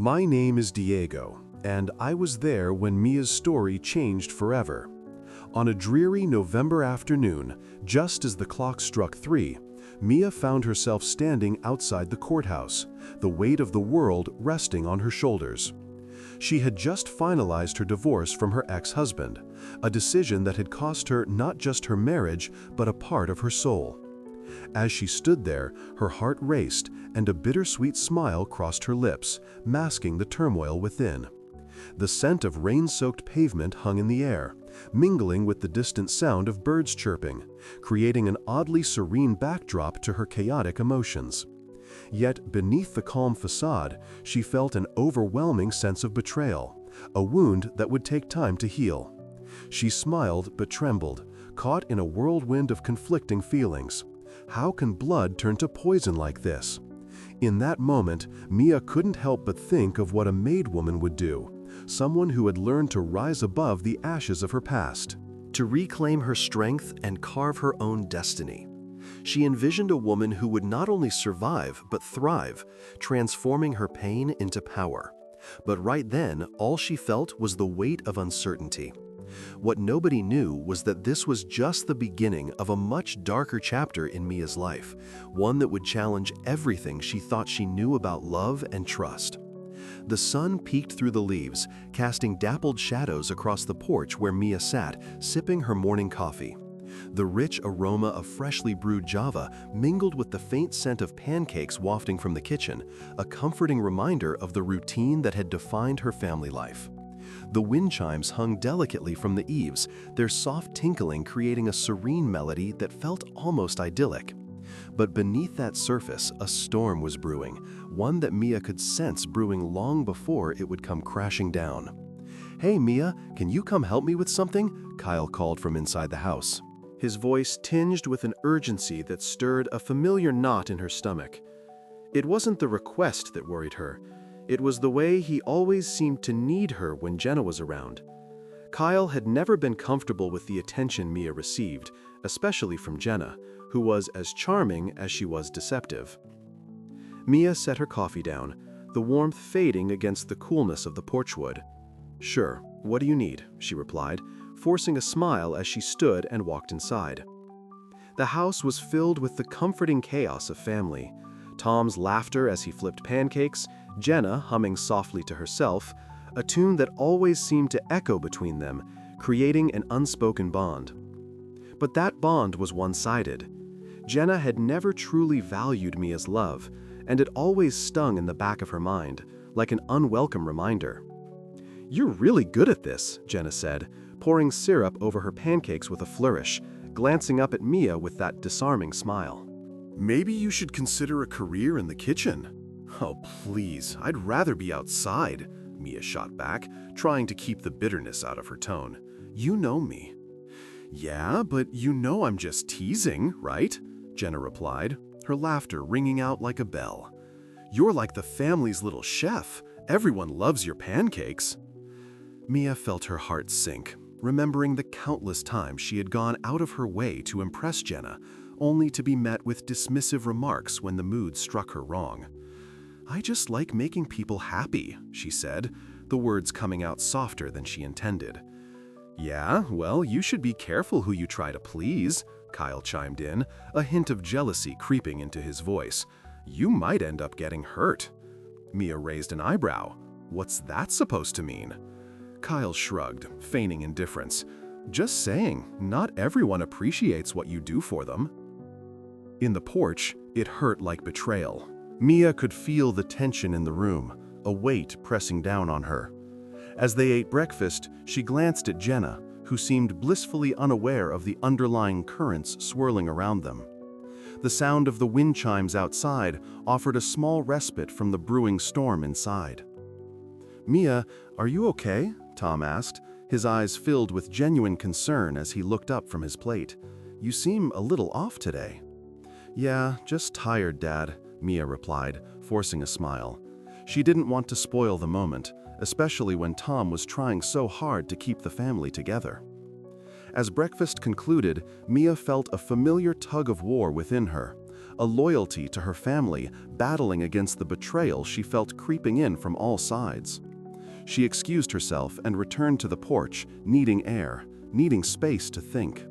My name is Diego, and I was there when Mia's story changed forever. On a dreary November afternoon, just as the clock struck 3, Mia found herself standing outside the courthouse, the weight of the world resting on her shoulders. She had just finalized her divorce from her ex-husband, a decision that had cost her not just her marriage, but a part of her soul. As she stood there, her heart raced and a bittersweet smile crossed her lips, masking the turmoil within. The scent of rain-soaked pavement hung in the air, mingling with the distant sound of birds chirping, creating an oddly serene backdrop to her chaotic emotions. Yet beneath the calm facade, she felt an overwhelming sense of betrayal, a wound that would take time to heal. She smiled but trembled, caught in a whirlwind of conflicting feelings. How can blood turn to poison like this? In that moment, Mia couldn't help but think of what a maidwoman would do, someone who had learned to rise above the ashes of her past, to reclaim her strength and carve her own destiny. She envisioned a woman who would not only survive but thrive, transforming her pain into power. But right then, all she felt was the weight of uncertainty. What nobody knew was that this was just the beginning of a much darker chapter in Mia's life, one that would challenge everything she thought she knew about love and trust. The sun peeked through the leaves, casting dappled shadows across the porch where Mia sat, sipping her morning coffee. The rich aroma of freshly brewed Java mingled with the faint scent of pancakes wafting from the kitchen, a comforting reminder of the routine that had defined her family life. The wind chimes hung delicately from the eaves, their soft tinkling creating a serene melody that felt almost idyllic. But beneath that surface, a storm was brewing, one that Mia could sense brewing long before it would come crashing down. "Hey Mia, can you come help me with something?" Kyle called from inside the house. His voice tinged with an urgency that stirred a familiar knot in her stomach. It wasn't the request that worried her. It was the way he always seemed to need her when Jenna was around. Kyle had never been comfortable with the attention Mia received, especially from Jenna, who was as charming as she was deceptive. Mia set her coffee down, the warmth fading against the coolness of the porchwood. "Sure, what do you need?" she replied, forcing a smile as she stood and walked inside. The house was filled with the comforting chaos of family. Tom's laughter as he flipped pancakes, Jenna humming softly to herself, a tune that always seemed to echo between them, creating an unspoken bond. But that bond was one-sided. Jenna had never truly valued Mia's love, and it always stung in the back of her mind, like an unwelcome reminder. "You're really good at this," Jenna said, pouring syrup over her pancakes with a flourish, glancing up at Mia with that disarming smile. "Maybe you should consider a career in the kitchen." "Oh, please, I'd rather be outside," Mia shot back, trying to keep the bitterness out of her tone. "You know me." "Yeah, but you know I'm just teasing, right?" Jenna replied, her laughter ringing out like a bell. "You're like the family's little chef. Everyone loves your pancakes." Mia felt her heart sink, remembering the countless times she had gone out of her way to impress Jenna, only to be met with dismissive remarks when the mood struck her wrong. "I just like making people happy," she said, the words coming out softer than she intended. "Yeah, well, you should be careful who you try to please," Kyle chimed in, a hint of jealousy creeping into his voice. "You might end up getting hurt." Mia raised an eyebrow. "What's that supposed to mean?" Kyle shrugged, feigning indifference. "Just saying, not everyone appreciates what you do for them." In the porch, it hurt like betrayal. Mia could feel the tension in the room, a weight pressing down on her. As they ate breakfast, she glanced at Jenna, who seemed blissfully unaware of the underlying currents swirling around them. The sound of the wind chimes outside offered a small respite from the brewing storm inside. "Mia, are you okay?" Tom asked, his eyes filled with genuine concern as he looked up from his plate. "You seem a little off today." "Yeah, just tired, Dad," Mia replied, forcing a smile. She didn't want to spoil the moment, especially when Tom was trying so hard to keep the family together. As breakfast concluded, Mia felt a familiar tug of war within her, a loyalty to her family battling against the betrayal she felt creeping in from all sides. She excused herself and returned to the porch, needing air, needing space to think.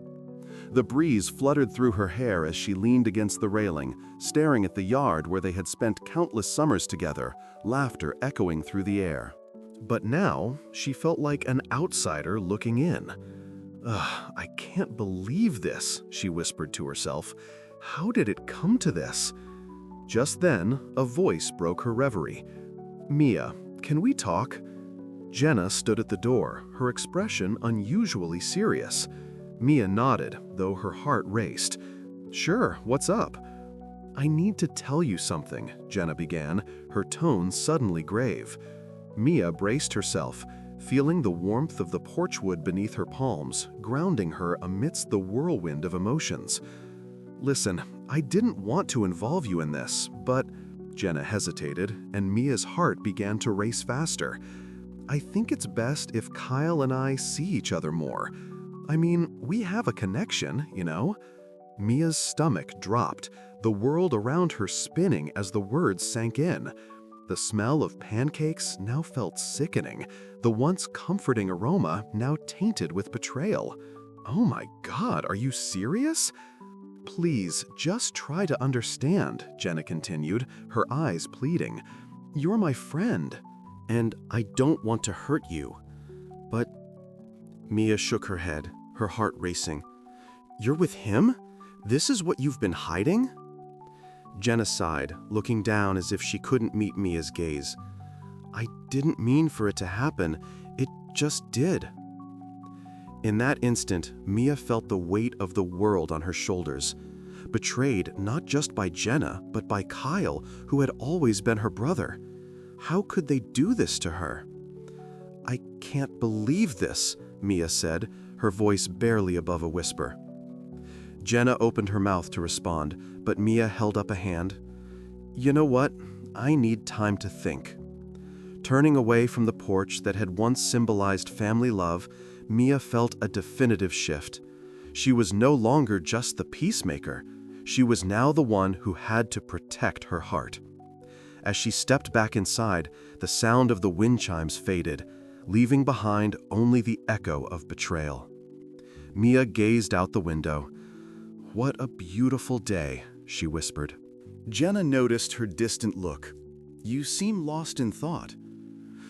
The breeze fluttered through her hair as she leaned against the railing, staring at the yard where they had spent countless summers together, laughter echoing through the air. But now, she felt like an outsider looking in. "Ugh, I can't believe this," she whispered to herself. "How did it come to this?" Just then, a voice broke her reverie. "Mia, can we talk?" Jenna stood at the door, her expression unusually serious. Mia nodded, though her heart raced. "Sure, what's up?" "I need to tell you something," Jenna began, her tone suddenly grave. Mia braced herself, feeling the warmth of the porchwood beneath her palms, grounding her amidst the whirlwind of emotions. "Listen, I didn't want to involve you in this, but—" Jenna hesitated, and Mia's heart began to race faster. "I think it's best if Kyle and I see each other more. I mean, we have a connection, you know?" Mia's stomach dropped, the world around her spinning as the words sank in. The smell of pancakes now felt sickening, the once comforting aroma now tainted with betrayal. "Oh my God, are you serious?" "Please, just try to understand," Jenna continued, her eyes pleading. "You're my friend, and I don't want to hurt you. But—" Mia shook her head, her heart racing. "You're with him? This is what you've been hiding?" Jenna sighed, looking down as if she couldn't meet Mia's gaze. "I didn't mean for it to happen. It just did." In that instant, Mia felt the weight of the world on her shoulders. Betrayed not just by Jenna, but by Kyle, who had always been her brother. How could they do this to her? "I can't believe this," Mia said, her voice barely above a whisper. Jenna opened her mouth to respond, but Mia held up a hand. "You know what? I need time to think." Turning away from the porch that had once symbolized family love, Mia felt a definitive shift. She was no longer just the peacemaker. She was now the one who had to protect her heart. As she stepped back inside, the sound of the wind chimes faded, leaving behind only the echo of betrayal. Mia gazed out the window. "What a beautiful day," she whispered. Jenna noticed her distant look. "You seem lost in thought."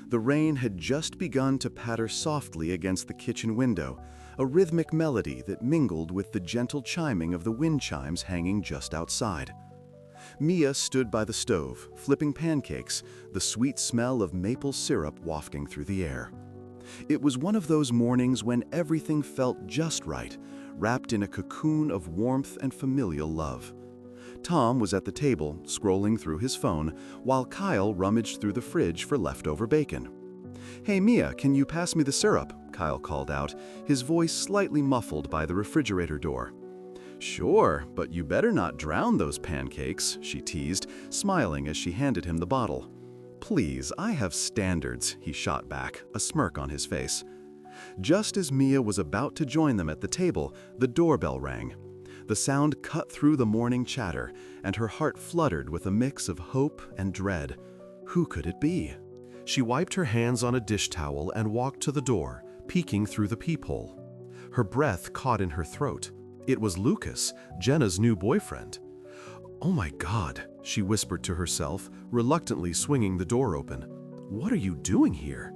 The rain had just begun to patter softly against the kitchen window, a rhythmic melody that mingled with the gentle chiming of the wind chimes hanging just outside. Mia stood by the stove, flipping pancakes, the sweet smell of maple syrup wafting through the air. It was one of those mornings when everything felt just right, wrapped in a cocoon of warmth and familial love. Tom was at the table, scrolling through his phone, while Kyle rummaged through the fridge for leftover bacon. "Hey Mia, can you pass me the syrup?" Kyle called out, his voice slightly muffled by the refrigerator door. "Sure, but you better not drown those pancakes," she teased, smiling as she handed him the bottle. "Please, I have standards," he shot back, a smirk on his face. Just as Mia was about to join them at the table, the doorbell rang. The sound cut through the morning chatter, and her heart fluttered with a mix of hope and dread. Who could it be? She wiped her hands on a dish towel and walked to the door, peeking through the peephole. Her breath caught in her throat. It was Lucas, Jenna's new boyfriend. "Oh my God," she whispered to herself, reluctantly swinging the door open. "What are you doing here?"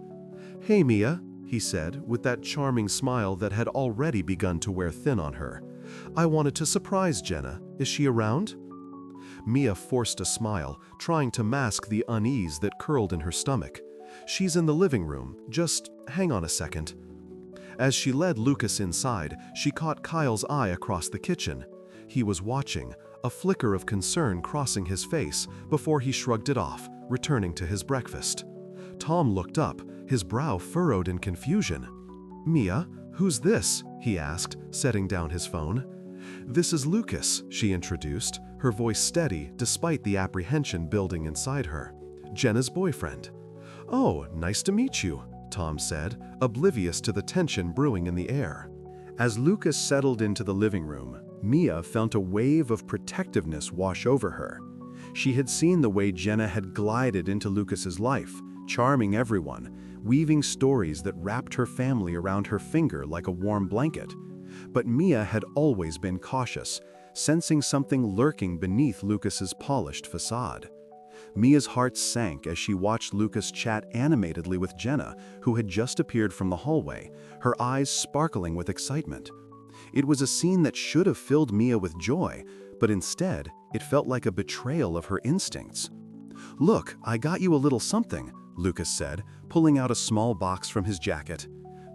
"Hey Mia," he said, with that charming smile that had already begun to wear thin on her. "I wanted to surprise Jenna. Is she around?" Mia forced a smile, trying to mask the unease that curled in her stomach. "She's in the living room. Just hang on a second." As she led Lucas inside, she caught Kyle's eye across the kitchen. He was watching, a flicker of concern crossing his face before he shrugged it off, returning to his breakfast. Tom looked up, his brow furrowed in confusion. "Mia, who's this?" he asked, setting down his phone. "This is Lucas," she introduced, her voice steady despite the apprehension building inside her. "Jenna's boyfriend." "Oh, nice to meet you," Tom said, oblivious to the tension brewing in the air. As Lucas settled into the living room, Mia felt a wave of protectiveness wash over her. She had seen the way Jenna had glided into Lucas's life, charming everyone, weaving stories that wrapped her family around her finger like a warm blanket. But Mia had always been cautious, sensing something lurking beneath Lucas's polished facade. Mia's heart sank as she watched Lucas chat animatedly with Jenna, who had just appeared from the hallway, her eyes sparkling with excitement. It was a scene that should have filled Mia with joy, but instead, it felt like a betrayal of her instincts. "Look, I got you a little something," Lucas said, pulling out a small box from his jacket.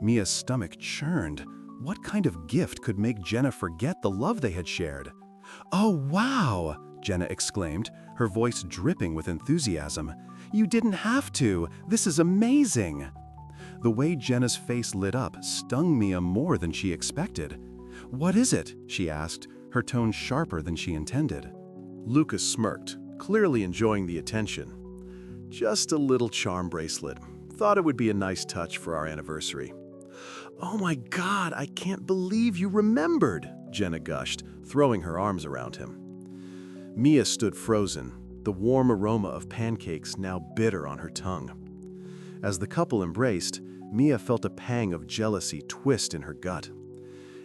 Mia's stomach churned. What kind of gift could make Jenna forget the love they had shared? "Oh, wow!" Jenna exclaimed, her voice dripping with enthusiasm. "You didn't have to! This is amazing!" The way Jenna's face lit up stung Mia more than she expected. "What is it?" she asked, her tone sharper than she intended. Lucas smirked, clearly enjoying the attention. "Just a little charm bracelet. Thought it would be a nice touch for our anniversary." "Oh my God, I can't believe you remembered!" Jenna gushed, throwing her arms around him. Mia stood frozen, the warm aroma of pancakes now bitter on her tongue. As the couple embraced, Mia felt a pang of jealousy twist in her gut.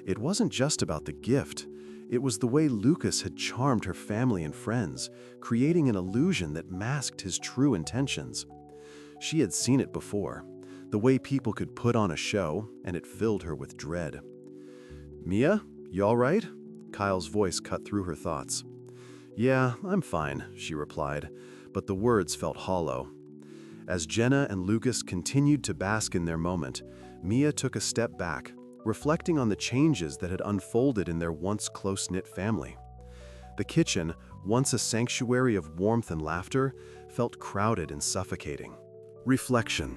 It wasn't just about the gift. It was the way Lucas had charmed her family and friends, creating an illusion that masked his true intentions. She had seen it before, the way people could put on a show, and it filled her with dread. "Mia, you all right?" Kyle's voice cut through her thoughts. "Yeah, I'm fine," she replied, but the words felt hollow. As Jenna and Lucas continued to bask in their moment, Mia took a step back, reflecting on the changes that had unfolded in their once close-knit family. The kitchen, once a sanctuary of warmth and laughter, felt crowded and suffocating. Reflection.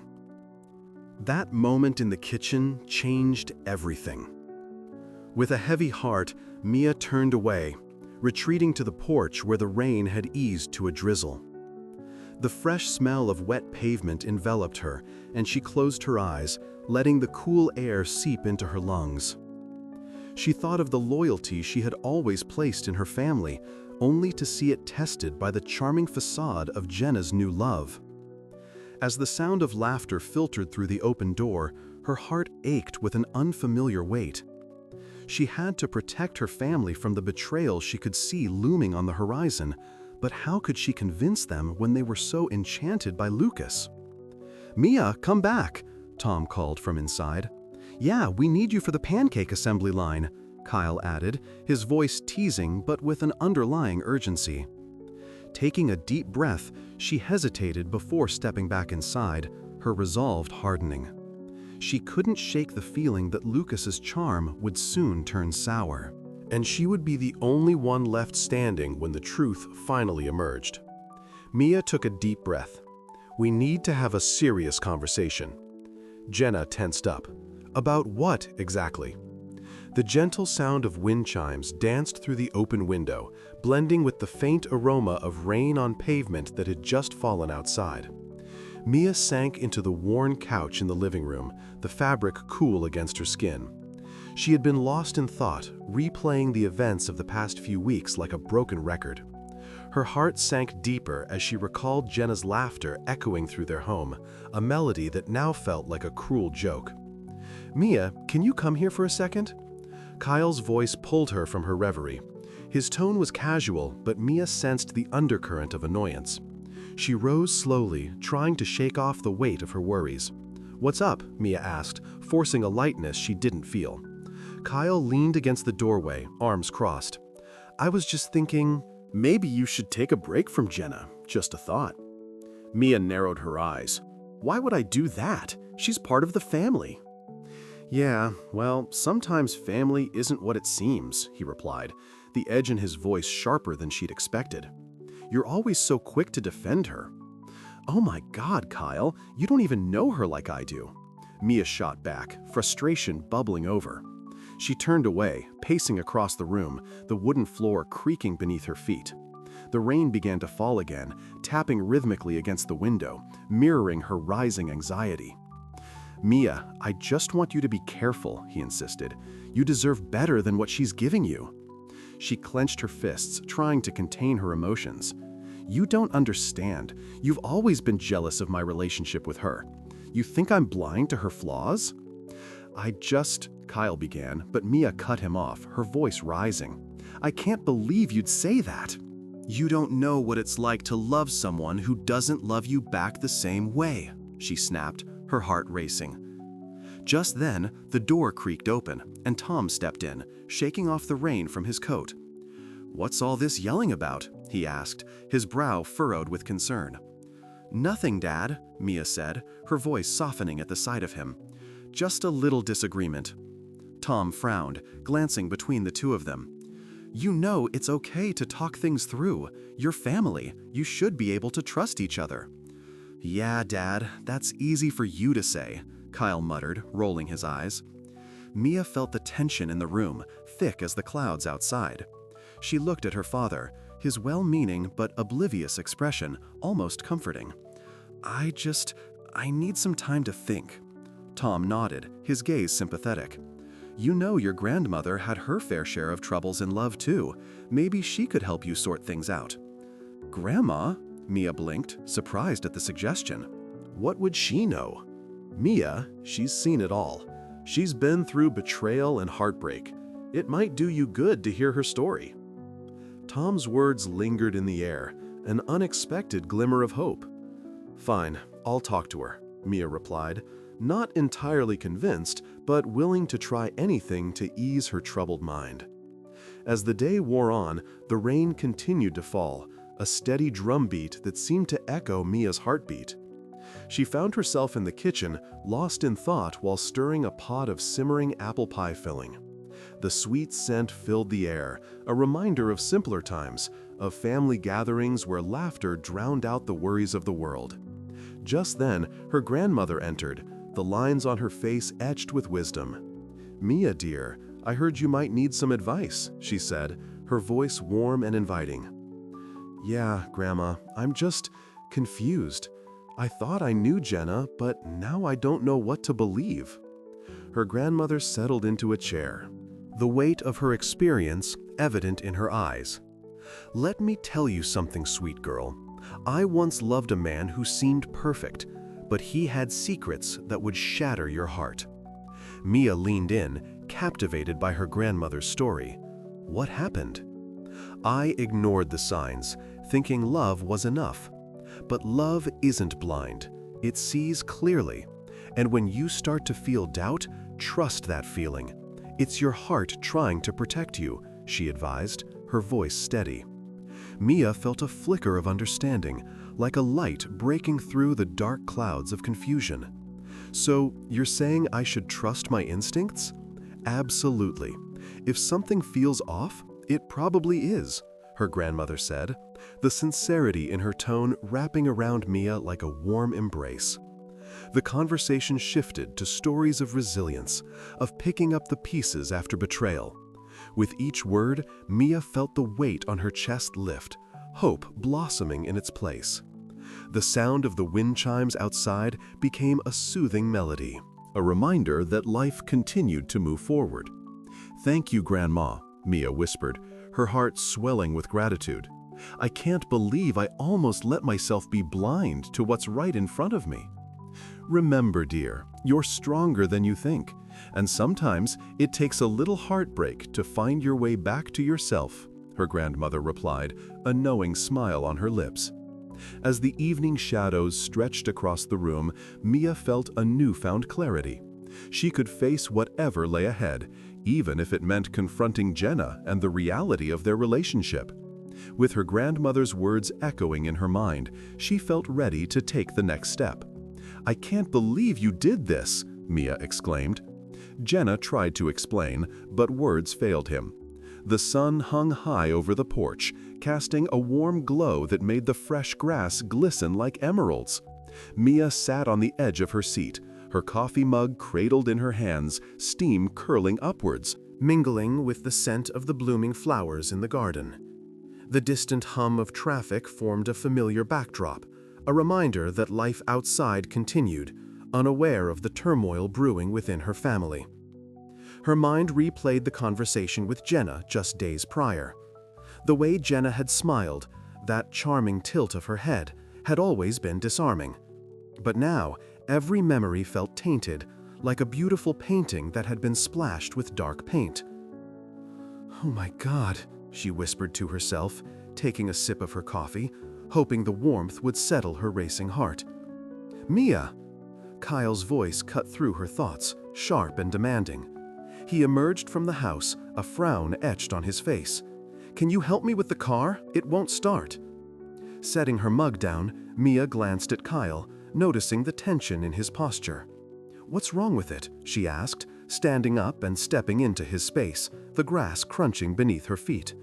That moment in the kitchen changed everything. With a heavy heart, Mia turned away, retreating to the porch where the rain had eased to a drizzle. The fresh smell of wet pavement enveloped her, and she closed her eyes, letting the cool air seep into her lungs. She thought of the loyalty she had always placed in her family, only to see it tested by the charming facade of Jenna's new love. As the sound of laughter filtered through the open door, her heart ached with an unfamiliar weight. She had to protect her family from the betrayal she could see looming on the horizon, but how could she convince them when they were so enchanted by Lucas? "Mia, come back," Tom called from inside. "Yeah, we need you for the pancake assembly line," Kyle added, his voice teasing but with an underlying urgency. Taking a deep breath, she hesitated before stepping back inside, her resolve hardening. She couldn't shake the feeling that Lucas's charm would soon turn sour, and she would be the only one left standing when the truth finally emerged. Mia took a deep breath. "We need to have a serious conversation." Jenna tensed up. "About what, exactly?" The gentle sound of wind chimes danced through the open window, blending with the faint aroma of rain on pavement that had just fallen outside. Mia sank into the worn couch in the living room, the fabric cool against her skin. She had been lost in thought, replaying the events of the past few weeks like a broken record. Her heart sank deeper as she recalled Jenna's laughter echoing through their home, a melody that now felt like a cruel joke. "Mia, can you come here for a second?" Kyle's voice pulled her from her reverie. His tone was casual, but Mia sensed the undercurrent of annoyance. She rose slowly, trying to shake off the weight of her worries. "What's up?" Mia asked, forcing a lightness she didn't feel. Kyle leaned against the doorway, arms crossed. "I was just thinking, maybe you should take a break from Jenna. Just a thought." Mia narrowed her eyes. "Why would I do that? She's part of the family." "Yeah, well, sometimes family isn't what it seems," he replied, the edge in his voice sharper than she'd expected. "You're always so quick to defend her." "Oh my God, Kyle, you don't even know her like I do." Mia shot back, frustration bubbling over. She turned away, pacing across the room, the wooden floor creaking beneath her feet. The rain began to fall again, tapping rhythmically against the window, mirroring her rising anxiety. "Mia, I just want you to be careful," he insisted. "You deserve better than what she's giving you." She clenched her fists, trying to contain her emotions. "You don't understand. You've always been jealous of my relationship with her. You think I'm blind to her flaws?" Kyle began, but Mia cut him off, her voice rising. "I can't believe you'd say that. You don't know what it's like to love someone who doesn't love you back the same way," she snapped, her heart racing. Just then, the door creaked open, and Tom stepped in, shaking off the rain from his coat. "What's all this yelling about?" he asked, his brow furrowed with concern. "Nothing, Dad," Mia said, her voice softening at the sight of him. "Just a little disagreement." Tom frowned, glancing between the two of them. "You know it's okay to talk things through. You're family. You should be able to trust each other." "Yeah, Dad, that's easy for you to say," Kyle muttered, rolling his eyes. Mia felt the tension in the room, thick as the clouds outside. She looked at her father, his well-meaning but oblivious expression almost comforting. I need some time to think." Tom nodded, his gaze sympathetic. "You know your grandmother had her fair share of troubles in love too. Maybe she could help you sort things out." "Grandma?" Mia blinked, surprised at the suggestion. What would she know? Mia, she's seen it all. She's been through betrayal and heartbreak. It might do you good to hear her story. Tom's words lingered in the air, an unexpected glimmer of hope. "Fine, I'll talk to her," Mia replied, not entirely convinced, but willing to try anything to ease her troubled mind. As the day wore on, the rain continued to fall, a steady drumbeat that seemed to echo Mia's heartbeat. She found herself in the kitchen, lost in thought while stirring a pot of simmering apple pie filling. The sweet scent filled the air, a reminder of simpler times, of family gatherings where laughter drowned out the worries of the world. Just then, her grandmother entered, the lines on her face etched with wisdom. "Mia, dear, I heard you might need some advice," she said, her voice warm and inviting. "Yeah, Grandma, I'm just confused. I thought I knew Jenna, but now I don't know what to believe." Her grandmother settled into a chair, the weight of her experience evident in her eyes. "Let me tell you something, sweet girl. I once loved a man who seemed perfect, but he had secrets that would shatter your heart." Mia leaned in, captivated by her grandmother's story. "What happened?" "I ignored the signs, thinking love was enough. But love isn't blind. It sees clearly. And when you start to feel doubt, trust that feeling. It's your heart trying to protect you," she advised, her voice steady. Mia felt a flicker of understanding, like a light breaking through the dark clouds of confusion. "So, you're saying I should trust my instincts?" "Absolutely. If something feels off, it probably is," her grandmother said, the sincerity in her tone wrapping around Mia like a warm embrace. The conversation shifted to stories of resilience, of picking up the pieces after betrayal. With each word, Mia felt the weight on her chest lift, hope blossoming in its place. The sound of the wind chimes outside became a soothing melody, a reminder that life continued to move forward. "Thank you, Grandma," Mia whispered, her heart swelling with gratitude. "I can't believe I almost let myself be blind to what's right in front of me." "Remember, dear, you're stronger than you think, and sometimes it takes a little heartbreak to find your way back to yourself," her grandmother replied, a knowing smile on her lips. As the evening shadows stretched across the room, Mia felt a newfound clarity. She could face whatever lay ahead, even if it meant confronting Jenna and the reality of their relationship. With her grandmother's words echoing in her mind, she felt ready to take the next step. "I can't believe you did this," Mia exclaimed. Jenna tried to explain, but words failed him. The sun hung high over the porch, casting a warm glow that made the fresh grass glisten like emeralds. Mia sat on the edge of her seat, her coffee mug cradled in her hands, steam curling upwards, mingling with the scent of the blooming flowers in the garden. The distant hum of traffic formed a familiar backdrop, a reminder that life outside continued, unaware of the turmoil brewing within her family. Her mind replayed the conversation with Jenna just days prior. The way Jenna had smiled, that charming tilt of her head, had always been disarming. But now, every memory felt tainted, like a beautiful painting that had been splashed with dark paint. "Oh my God," she whispered to herself, taking a sip of her coffee, hoping the warmth would settle her racing heart. "Mia!" Kyle's voice cut through her thoughts, sharp and demanding. He emerged from the house, a frown etched on his face. "Can you help me with the car? It won't start." Setting her mug down, Mia glanced at Kyle, noticing the tension in his posture. "What's wrong with it?" she asked, standing up and stepping into his space, the grass crunching beneath her feet.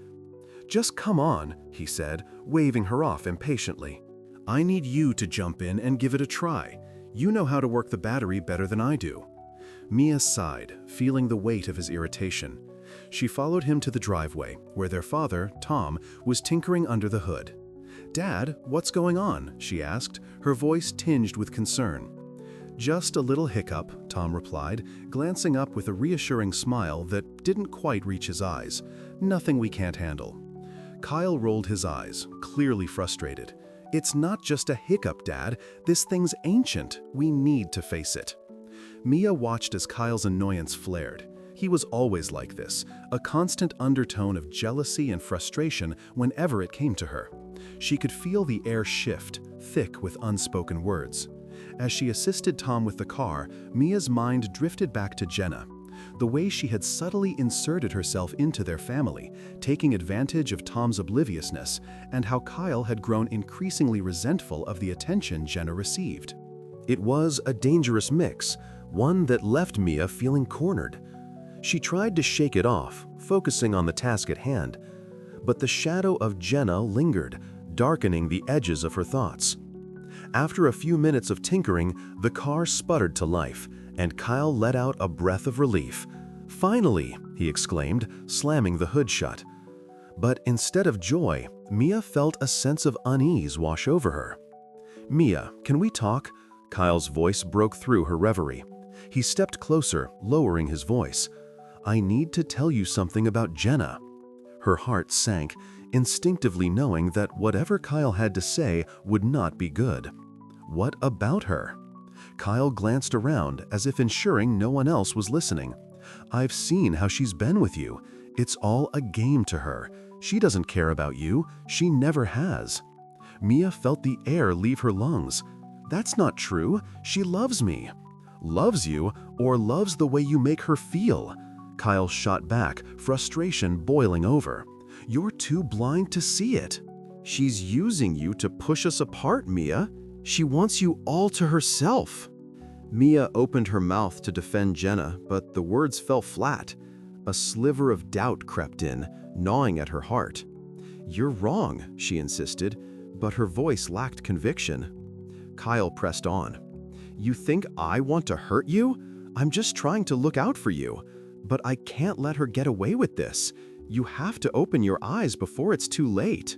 "Just come on," he said, waving her off impatiently. "I need you to jump in and give it a try. You know how to work the battery better than I do." Mia sighed, feeling the weight of his irritation. She followed him to the driveway, where their father, Tom, was tinkering under the hood. "Dad, what's going on?" she asked, her voice tinged with concern. "Just a little hiccup," Tom replied, glancing up with a reassuring smile that didn't quite reach his eyes. "Nothing we can't handle." Kyle rolled his eyes, clearly frustrated. "It's not just a hiccup, Dad. This thing's ancient. We need to face it." Mia watched as Kyle's annoyance flared. He was always like this, a constant undertone of jealousy and frustration whenever it came to her. She could feel the air shift, thick with unspoken words. As she assisted Tom with the car, Mia's mind drifted back to Jenna. The way she had subtly inserted herself into their family, taking advantage of Tom's obliviousness, and how Kyle had grown increasingly resentful of the attention Jenna received. It was a dangerous mix, one that left Mia feeling cornered. She tried to shake it off, focusing on the task at hand, but the shadow of Jenna lingered, darkening the edges of her thoughts. After a few minutes of tinkering, the car sputtered to life, and Kyle let out a breath of relief. "Finally!" he exclaimed, slamming the hood shut. But instead of joy, Mia felt a sense of unease wash over her. "Mia, can we talk?" Kyle's voice broke through her reverie. He stepped closer, lowering his voice. "I need to tell you something about Jenna." Her heart sank, instinctively knowing that whatever Kyle had to say would not be good. What about her? Kyle glanced around as if ensuring no one else was listening. "I've seen how she's been with you. It's all a game to her. She doesn't care about you. She never has." Mia felt the air leave her lungs. "That's not true. She loves me." "Loves you, or loves the way you make her feel?" Kyle shot back, frustration boiling over. "You're too blind to see it. She's using you to push us apart, Mia. She wants you all to herself." Mia opened her mouth to defend Jenna, but the words fell flat. A sliver of doubt crept in, gnawing at her heart. "You're wrong," she insisted, but her voice lacked conviction. Kyle pressed on. "You think I want to hurt you? I'm just trying to look out for you. But I can't let her get away with this. You have to open your eyes before it's too late."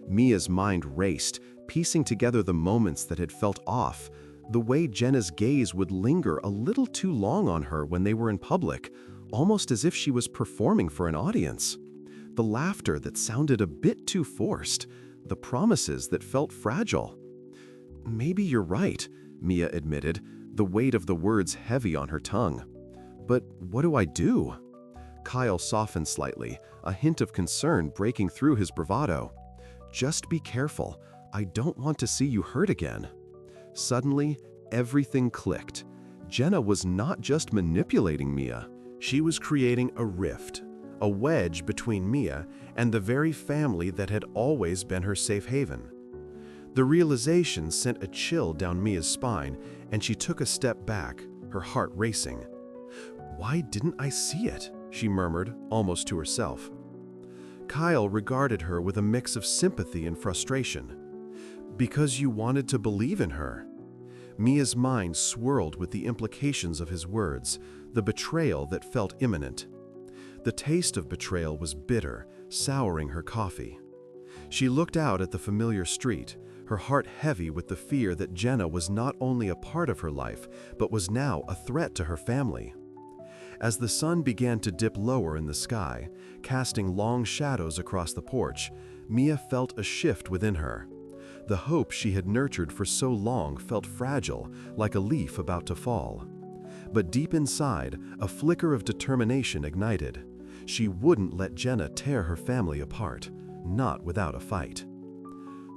Mia's mind raced, piecing together the moments that had felt off. The way Jenna's gaze would linger a little too long on her when they were in public, almost as if she was performing for an audience. The laughter that sounded a bit too forced, the promises that felt fragile. "Maybe you're right," Mia admitted, the weight of the words heavy on her tongue. "But what do I do?" Kyle softened slightly, a hint of concern breaking through his bravado. "Just be careful. I don't want to see you hurt again." Suddenly, everything clicked. Jenna was not just manipulating Mia. She was creating a rift, a wedge between Mia and the very family that had always been her safe haven. The realization sent a chill down Mia's spine, and she took a step back, her heart racing. "Why didn't I see it?" she murmured, almost to herself. Kyle regarded her with a mix of sympathy and frustration. "Because you wanted to believe in her." Mia's mind swirled with the implications of his words, the betrayal that felt imminent. The taste of betrayal was bitter, souring her coffee. She looked out at the familiar street, her heart heavy with the fear that Jenna was not only a part of her life, but was now a threat to her family. As the sun began to dip lower in the sky, casting long shadows across the porch, Mia felt a shift within her. The hope she had nurtured for so long felt fragile, like a leaf about to fall. But deep inside, a flicker of determination ignited. She wouldn't let Jenna tear her family apart, not without a fight.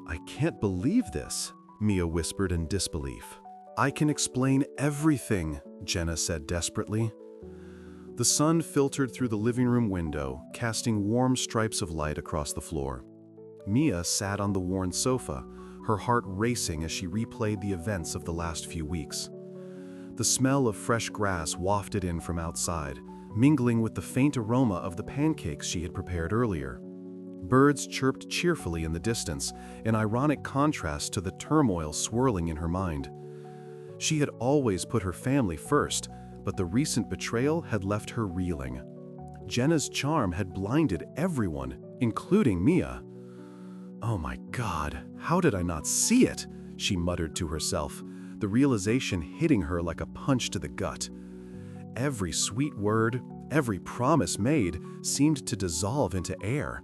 "I can't believe this," Mia whispered in disbelief. "I can explain everything," Jenna said desperately. The sun filtered through the living room window, casting warm stripes of light across the floor. Mia sat on the worn sofa, her heart racing as she replayed the events of the last few weeks. The smell of fresh grass wafted in from outside, mingling with the faint aroma of the pancakes she had prepared earlier. Birds chirped cheerfully in the distance, an ironic contrast to the turmoil swirling in her mind. She had always put her family first, but the recent betrayal had left her reeling. Jenna's charm had blinded everyone, including Mia. "Oh my God, how did I not see it?" she muttered to herself, the realization hitting her like a punch to the gut. Every sweet word, every promise made, seemed to dissolve into air.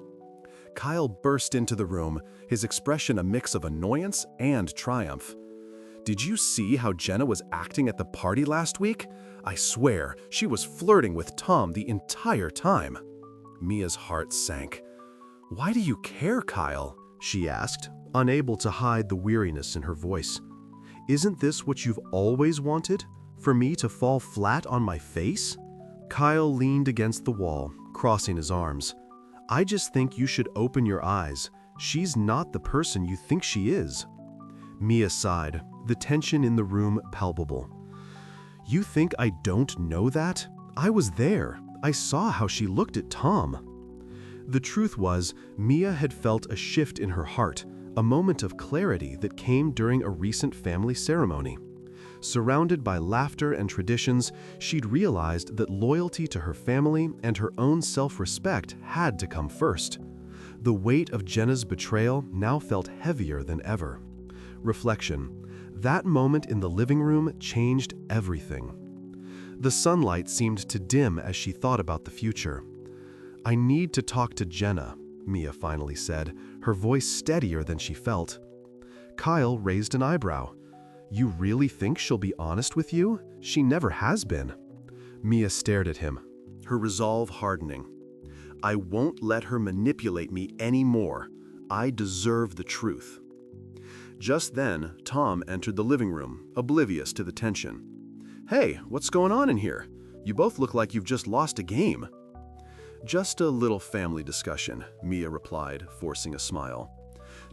Kyle burst into the room, his expression a mix of annoyance and triumph. "Did you see how Jenna was acting at the party last week? I swear, she was flirting with Tom the entire time." Mia's heart sank. "Why do you care, Kyle?" she asked, unable to hide the weariness in her voice. "Isn't this what you've always wanted? For me to fall flat on my face?" Kyle leaned against the wall, crossing his arms. "I just think you should open your eyes. She's not the person you think she is." Mia sighed, the tension in the room palpable. "You think I don't know that? I was there. I saw how she looked at Tom." The truth was, Mia had felt a shift in her heart, a moment of clarity that came during a recent family ceremony. Surrounded by laughter and traditions, she'd realized that loyalty to her family and her own self-respect had to come first. The weight of Jenna's betrayal now felt heavier than ever. Reflection. That moment in the living room changed everything. The sunlight seemed to dim as she thought about the future. "I need to talk to Jenna," Mia finally said, her voice steadier than she felt. Kyle raised an eyebrow. "You really think she'll be honest with you? She never has been." Mia stared at him, her resolve hardening. "I won't let her manipulate me anymore. I deserve the truth." Just then, Tom entered the living room, oblivious to the tension. "Hey, what's going on in here? You both look like you've just lost a game." "Just a little family discussion," Mia replied, forcing a smile.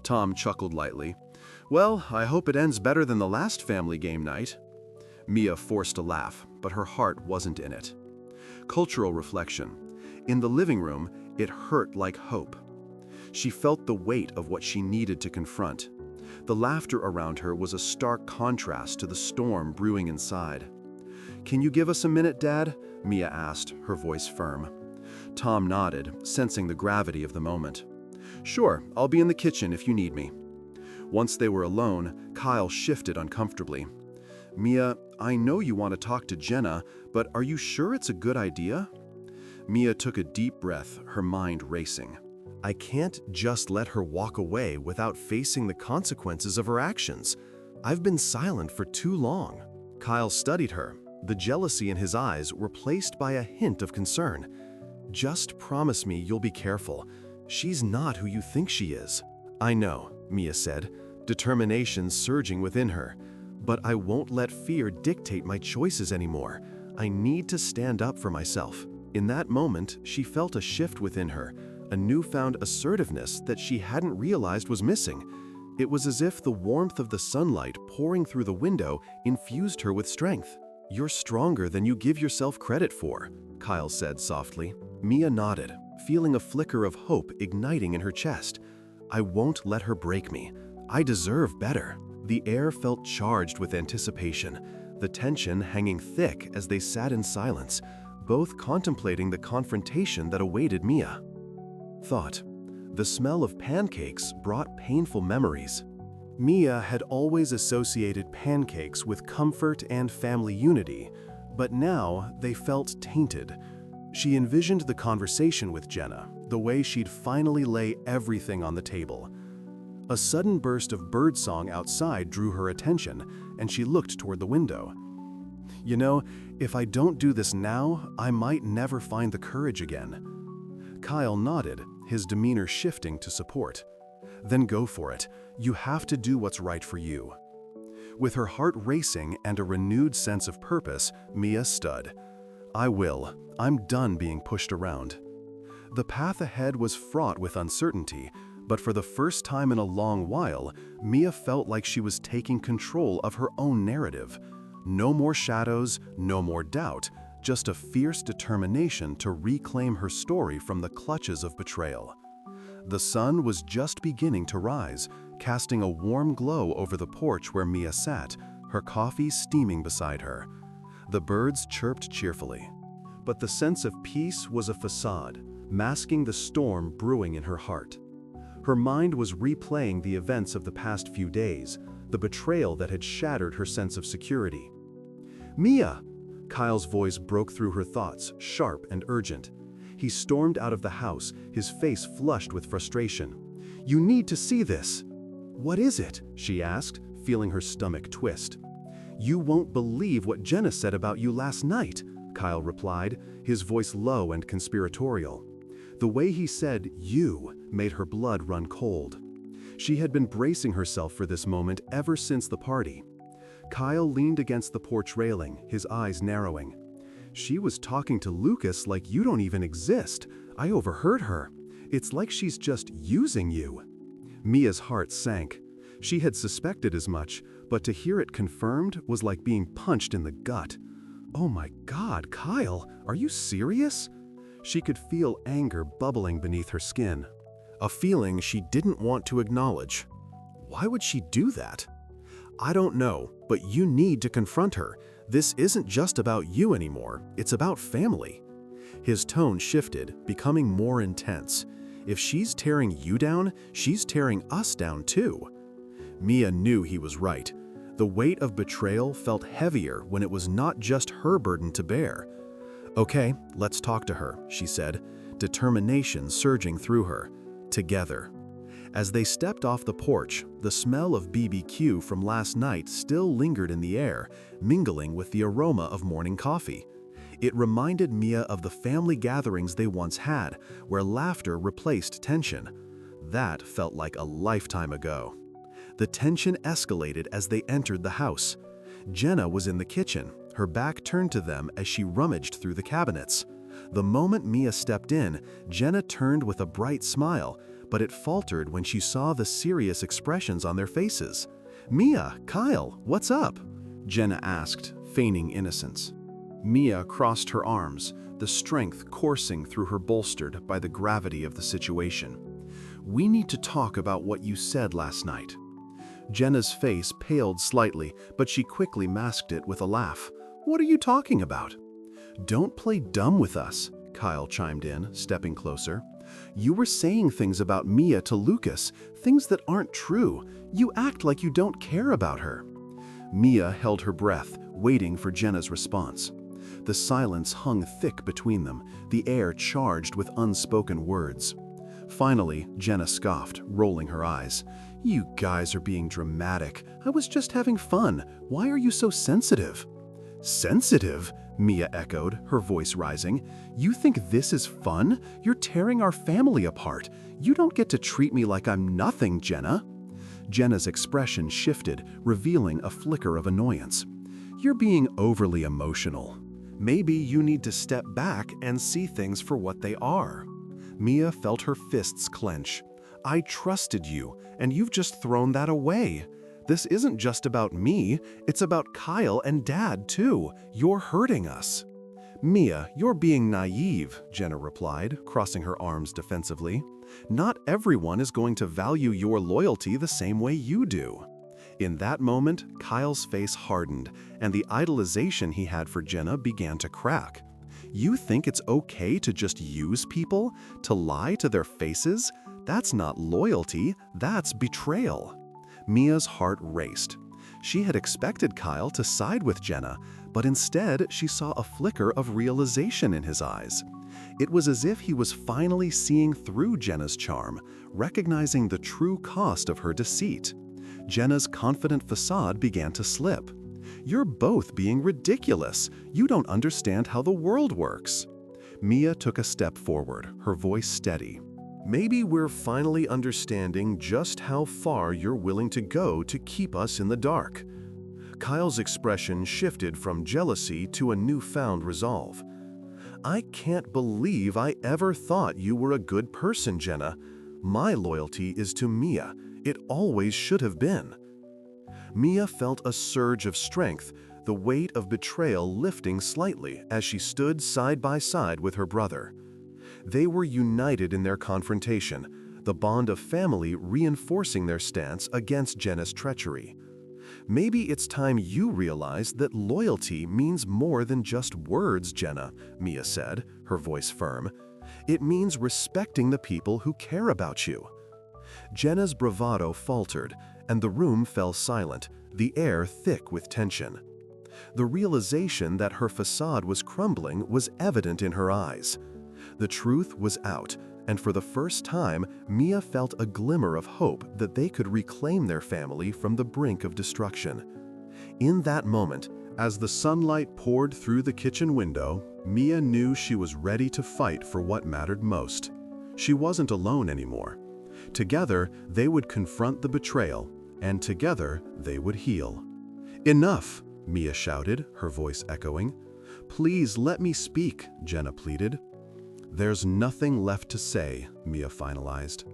Tom chuckled lightly. "Well, I hope it ends better than the last family game night." Mia forced a laugh, but her heart wasn't in it. Cultural reflection. In the living room, it hurt like hope. She felt the weight of what she needed to confront. The laughter around her was a stark contrast to the storm brewing inside. "Can you give us a minute, Dad?" Mia asked, her voice firm. Tom nodded, sensing the gravity of the moment. "Sure, I'll be in the kitchen if you need me." Once they were alone, Kyle shifted uncomfortably. "Mia, I know you want to talk to Jenna, but are you sure it's a good idea?" Mia took a deep breath, her mind racing. "I can't just let her walk away without facing the consequences of her actions. I've been silent for too long." Kyle studied her, the jealousy in his eyes replaced by a hint of concern. "Just promise me you'll be careful. She's not who you think she is." "I know," Mia said, determination surging within her. "But I won't let fear dictate my choices anymore. I need to stand up for myself." In that moment, she felt a shift within her, a newfound assertiveness that she hadn't realized was missing. It was as if the warmth of the sunlight pouring through the window infused her with strength. "You're stronger than you give yourself credit for," Kyle said softly. Mia nodded, feeling a flicker of hope igniting in her chest. "I won't let her break me. I deserve better." The air felt charged with anticipation, the tension hanging thick as they sat in silence, both contemplating the confrontation that awaited Mia. Thought. The smell of pancakes brought painful memories. Mia had always associated pancakes with comfort and family unity, But now they felt tainted. She envisioned the conversation with Jenna, the way she'd finally lay everything on the table. A sudden burst of birdsong outside drew her attention, and she looked toward the window. "You know, if I don't do this now, I might never find the courage again." Kyle nodded, his demeanor shifting to support. "Then go for it. You have to do what's right for you." With her heart racing and a renewed sense of purpose, Mia stood. "I will. I'm done being pushed around." The path ahead was fraught with uncertainty, but for the first time in a long while, Mia felt like she was taking control of her own narrative. No more shadows, no more doubt, just a fierce determination to reclaim her story from the clutches of betrayal. The sun was just beginning to rise, casting a warm glow over the porch where Mia sat, her coffee steaming beside her. The birds chirped cheerfully. But the sense of peace was a facade, masking the storm brewing in her heart. Her mind was replaying the events of the past few days, the betrayal that had shattered her sense of security. "Mia!" Kyle's voice broke through her thoughts, sharp and urgent. He stormed out of the house, his face flushed with frustration. "You need to see this." "What is it?" she asked, feeling her stomach twist. "You won't believe what Jenna said about you last night," Kyle replied, his voice low and conspiratorial. The way he said "you" made her blood run cold. She had been bracing herself for this moment ever since the party. Kyle leaned against the porch railing, his eyes narrowing. "She was talking to Lucas like you don't even exist. I overheard her. It's like she's just using you." Mia's heart sank. She had suspected as much, but to hear it confirmed was like being punched in the gut. "Oh my God, Kyle, are you serious?" She could feel anger bubbling beneath her skin, a feeling she didn't want to acknowledge. Why would she do that? "I don't know, but you need to confront her. This isn't just about you anymore, it's about family." His tone shifted, becoming more intense. "If she's tearing you down, she's tearing us down too." Mia knew he was right. The weight of betrayal felt heavier when it was not just her burden to bear. "Okay, let's talk to her," she said, determination surging through her. Together. As they stepped off the porch, the smell of BBQ from last night still lingered in the air, mingling with the aroma of morning coffee. It reminded Mia of the family gatherings they once had, where laughter replaced tension. That felt like a lifetime ago. The tension escalated as they entered the house. Jenna was in the kitchen, her back turned to them as she rummaged through the cabinets. The moment Mia stepped in, Jenna turned with a bright smile, but it faltered when she saw the serious expressions on their faces. "Mia, Kyle, what's up?" Jenna asked, feigning innocence. Mia crossed her arms, the strength coursing through her bolstered by the gravity of the situation. "We need to talk about what you said last night." Jenna's face paled slightly, but she quickly masked it with a laugh. "What are you talking about?" "Don't play dumb with us," Kyle chimed in, stepping closer. "You were saying things about Mia to Lucas, things that aren't true. You act like you don't care about her." Mia held her breath, waiting for Jenna's response. The silence hung thick between them, the air charged with unspoken words. Finally, Jenna scoffed, rolling her eyes. "You guys are being dramatic. I was just having fun. Why are you so sensitive?" "Sensitive?" Mia echoed, her voice rising. "You think this is fun? You're tearing our family apart. You don't get to treat me like I'm nothing, Jenna." Jenna's expression shifted, revealing a flicker of annoyance. "You're being overly emotional. Maybe you need to step back and see things for what they are." Mia felt her fists clench. "I trusted you, and you've just thrown that away. This isn't just about me, it's about Kyle and Dad too. You're hurting us." "Mia, you're being naive," Jenna replied, crossing her arms defensively. "Not everyone is going to value your loyalty the same way you do." In that moment, Kyle's face hardened, and the idolization he had for Jenna began to crack. "You think it's okay to just use people? To lie to their faces? That's not loyalty, that's betrayal." Mia's heart raced. She had expected Kyle to side with Jenna, but instead she saw a flicker of realization in his eyes. It was as if he was finally seeing through Jenna's charm, recognizing the true cost of her deceit. Jenna's confident facade began to slip. "You're both being ridiculous. You don't understand how the world works." Mia took a step forward, her voice steady. "Maybe we're finally understanding just how far you're willing to go to keep us in the dark." Kyle's expression shifted from jealousy to a newfound resolve. "I can't believe I ever thought you were a good person, Jenna. My loyalty is to Mia. It always should have been." Mia felt a surge of strength, the weight of betrayal lifting slightly as she stood side by side with her brother. They were united in their confrontation, the bond of family reinforcing their stance against Jenna's treachery. "Maybe it's time you realize that loyalty means more than just words, Jenna," Mia said, her voice firm. "It means respecting the people who care about you." Jenna's bravado faltered, and the room fell silent, the air thick with tension. The realization that her facade was crumbling was evident in her eyes. The truth was out, and for the first time, Mia felt a glimmer of hope that they could reclaim their family from the brink of destruction. In that moment, as the sunlight poured through the kitchen window, Mia knew she was ready to fight for what mattered most. She wasn't alone anymore. Together, they would confront the betrayal, and together, they would heal. "Enough!" Mia shouted, her voice echoing. "Please let me speak," Jenna pleaded. "There's nothing left to say," Mia finalized.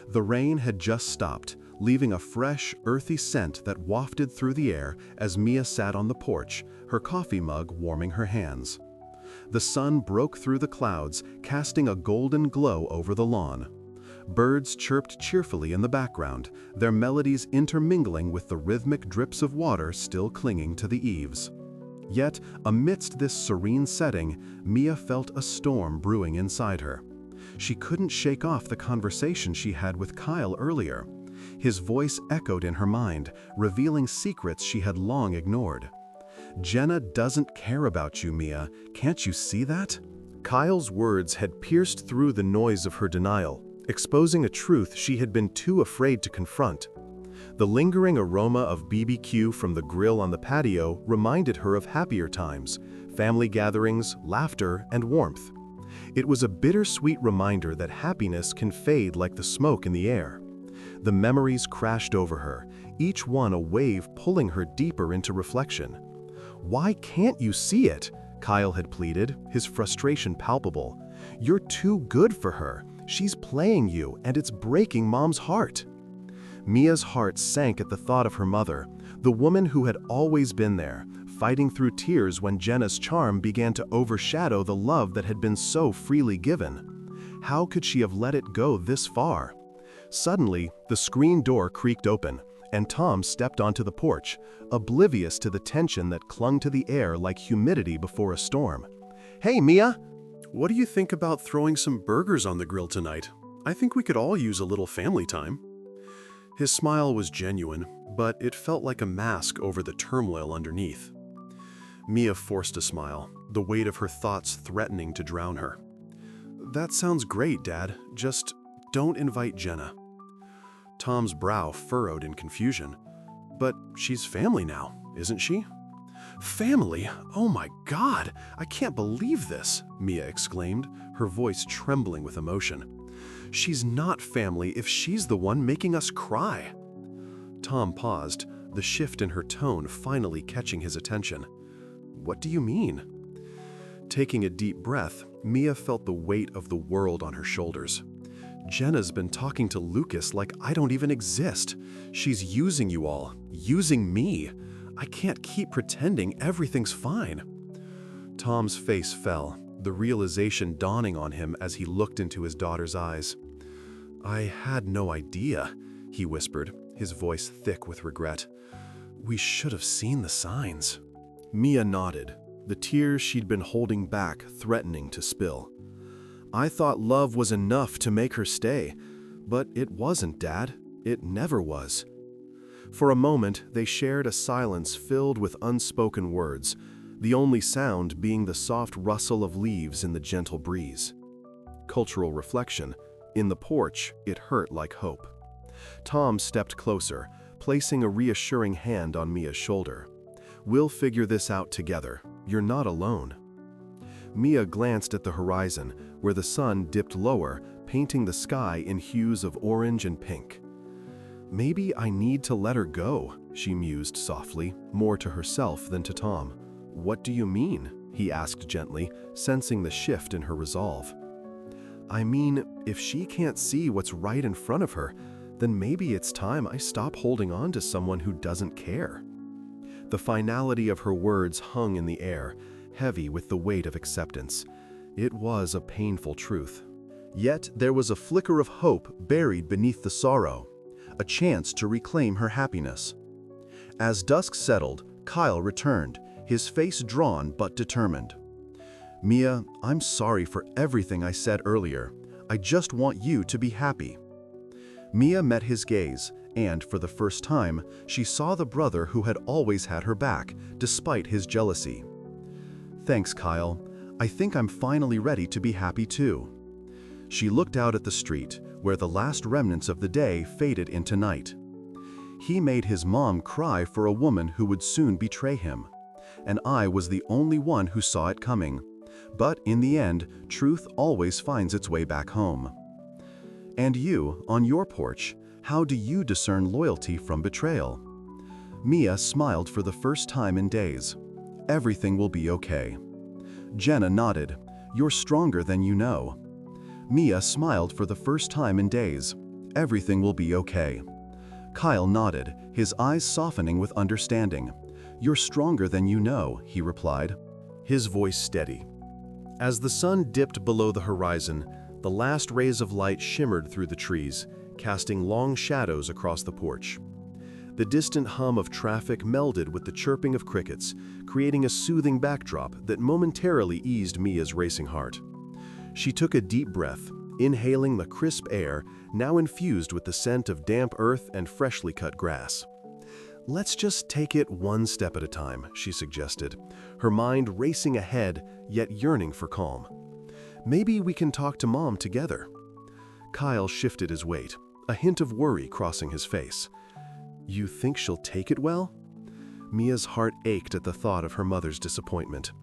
The rain had just stopped, leaving a fresh, earthy scent that wafted through the air as Mia sat on the porch, her coffee mug warming her hands. The sun broke through the clouds, casting a golden glow over the lawn. Birds chirped cheerfully in the background, their melodies intermingling with the rhythmic drips of water still clinging to the eaves. Yet, amidst this serene setting, Mia felt a storm brewing inside her. She couldn't shake off the conversation she had with Kyle earlier. His voice echoed in her mind, revealing secrets she had long ignored. "Jenna doesn't care about you, Mia. Can't you see that?" Kyle's words had pierced through the noise of her denial, exposing a truth she had been too afraid to confront. The lingering aroma of BBQ from the grill on the patio reminded her of happier times, family gatherings, laughter, and warmth. It was a bittersweet reminder that happiness can fade like the smoke in the air. The memories crashed over her, each one a wave pulling her deeper into reflection. "Why can't you see it?" Kyle had pleaded, his frustration palpable. "You're too good for her. She's playing you, and it's breaking Mom's heart." Mia's heart sank at the thought of her mother, the woman who had always been there, fighting through tears when Jenna's charm began to overshadow the love that had been so freely given. How could she have let it go this far? Suddenly, the screen door creaked open, and Tom stepped onto the porch, oblivious to the tension that clung to the air like humidity before a storm. "Hey, Mia! What do you think about throwing some burgers on the grill tonight? I think we could all use a little family time." His smile was genuine, but it felt like a mask over the turmoil underneath. Mia forced a smile, the weight of her thoughts threatening to drown her. "That sounds great, Dad. Just don't invite Jenna." Tom's brow furrowed in confusion. "But she's family now, isn't she?" "Family? Oh my God! I can't believe this!" Mia exclaimed, her voice trembling with emotion. "She's not family if she's the one making us cry." Tom paused, the shift in her tone finally catching his attention. "What do you mean?" Taking a deep breath, Mia felt the weight of the world on her shoulders. "Jenna's been talking to Lucas like I don't even exist. She's using you all, using me. I can't keep pretending everything's fine." Tom's face fell, the realization dawning on him as he looked into his daughter's eyes. "I had no idea," he whispered, his voice thick with regret. "We should have seen the signs." Mia nodded, the tears she'd been holding back threatening to spill. "I thought love was enough to make her stay, but it wasn't, Dad. It never was." For a moment, they shared a silence filled with unspoken words, the only sound being the soft rustle of leaves in the gentle breeze. Cultural reflection. In the porch, it hurt like hope. Tom stepped closer, placing a reassuring hand on Mia's shoulder. "We'll figure this out together. You're not alone." Mia glanced at the horizon, where the sun dipped lower, painting the sky in hues of orange and pink. "Maybe I need to let her go," she mused softly, more to herself than to Tom. "What do you mean?" he asked gently, sensing the shift in her resolve. "I mean, if she can't see what's right in front of her, then maybe it's time I stop holding on to someone who doesn't care." The finality of her words hung in the air, heavy with the weight of acceptance. It was a painful truth. Yet there was a flicker of hope buried beneath the sorrow, a chance to reclaim her happiness. As dusk settled, Kyle returned, his face drawn but determined. "Mia, I'm sorry for everything I said earlier. I just want you to be happy." Mia met his gaze, and for the first time, she saw the brother who had always had her back, despite his jealousy. "Thanks, Kyle. I think I'm finally ready to be happy too." She looked out at the street, where the last remnants of the day faded into night. He made his mom cry for a woman who would soon betray him, and I was the only one who saw it coming. But in the end, truth always finds its way back home. And you, on your porch, how do you discern loyalty from betrayal? Mia smiled for the first time in days. "Everything will be okay." Jenna nodded. "You're stronger than you know." Mia smiled for the first time in days. "Everything will be okay." Kyle nodded, his eyes softening with understanding. "You're stronger than you know," he replied, his voice steady. As the sun dipped below the horizon, the last rays of light shimmered through the trees, casting long shadows across the porch. The distant hum of traffic melded with the chirping of crickets, creating a soothing backdrop that momentarily eased Mia's racing heart. She took a deep breath, inhaling the crisp air, now infused with the scent of damp earth and freshly cut grass. "Let's just take it one step at a time," she suggested, her mind racing ahead, yet yearning for calm. "Maybe we can talk to Mom together." Kyle shifted his weight, a hint of worry crossing his face. "You think she'll take it well?" Mia's heart ached at the thought of her mother's disappointment.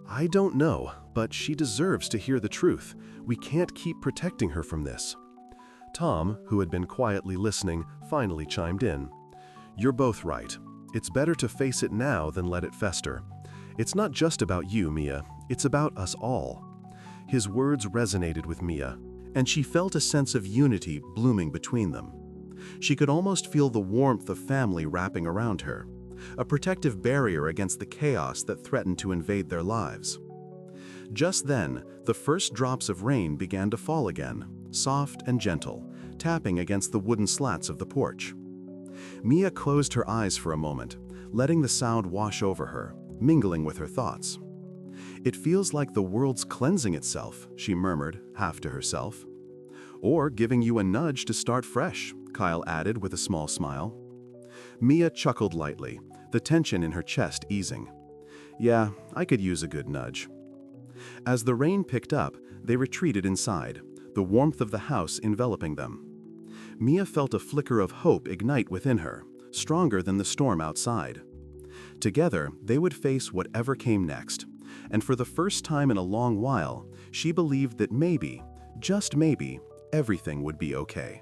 "I don't know, but she deserves to hear the truth. We can't keep protecting her from this." Tom, who had been quietly listening, finally chimed in. "You're both right. It's better to face it now than let it fester. It's not just about you, Mia. It's about us all." His words resonated with Mia, and she felt a sense of unity blooming between them. She could almost feel the warmth of family wrapping around her, a protective barrier against the chaos that threatened to invade their lives. Just then, the first drops of rain began to fall again, soft and gentle, tapping against the wooden slats of the porch. Mia closed her eyes for a moment, letting the sound wash over her, mingling with her thoughts. "It feels like the world's cleansing itself," she murmured, half to herself. "Or giving you a nudge to start fresh," Kyle added with a small smile. Mia chuckled lightly, the tension in her chest easing. "Yeah, I could use a good nudge." As the rain picked up, they retreated inside, the warmth of the house enveloping them. Mia felt a flicker of hope ignite within her, stronger than the storm outside. Together, they would face whatever came next, and for the first time in a long while, she believed that maybe, just maybe, everything would be okay.